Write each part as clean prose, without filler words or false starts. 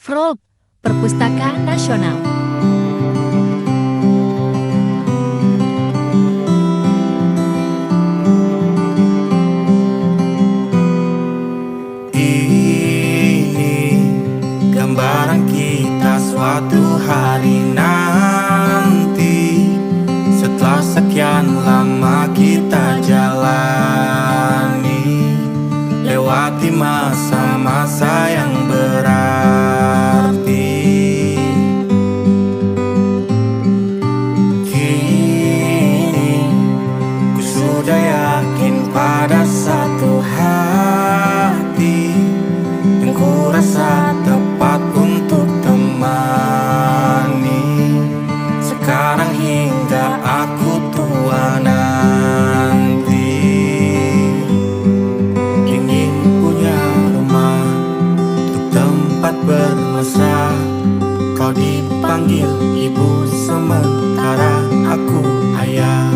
FROLP, Perpustakaan Nasional. Ini gambaran kita suatu hari nanti, setelah sekian lama kita jalani, lewati masa-masa yang berarti. Kini ku sudah yakin pada satu hati yang ku rasa tepat untuk temani, sekarang hingga aku tua nanti. Ingin punya rumah untuk tempat bermesra, kau dipanggil ibu sementara aku ayah,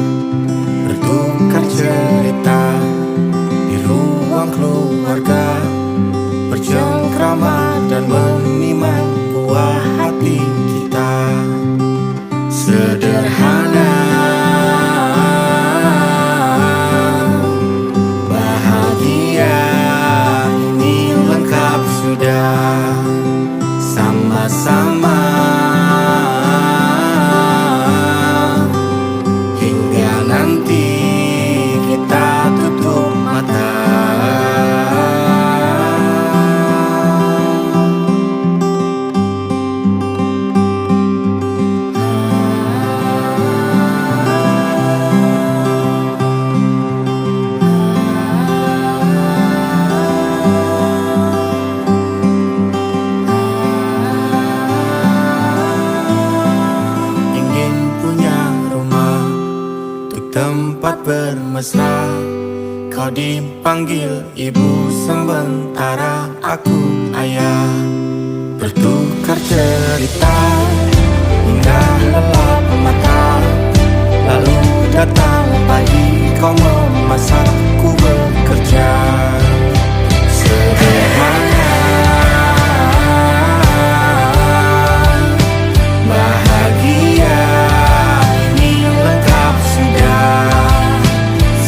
bertukar cerita di ruang keluarga, bercengkrama dan menimang buah hati kita. Sederhana, bahagia, ini lengkap sudah. Sama-sama hingga nanti kita tutup mata. Tempat bermesra, kau dipanggil ibu sementara aku ayah, bertukar cerita hingga lelap mata. Lalu datang pagi, kau memasak, ku bekerja. Sederhana, bahagia, ini lengkap sudah.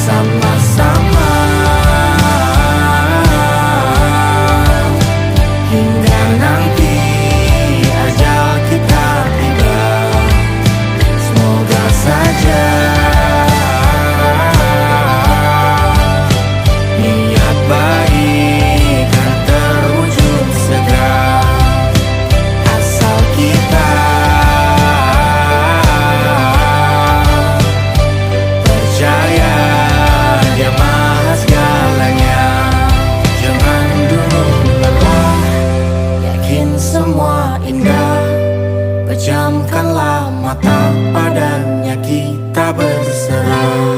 Sama-sama hingga nanti ajal kita tiba. Semoga saja niat baik kan terwujud segera, asal kita percaya Dia maha segalanya. Jangan dulu lelah, yakin semua indah, pejamkanlah mata, padanya kita berserah.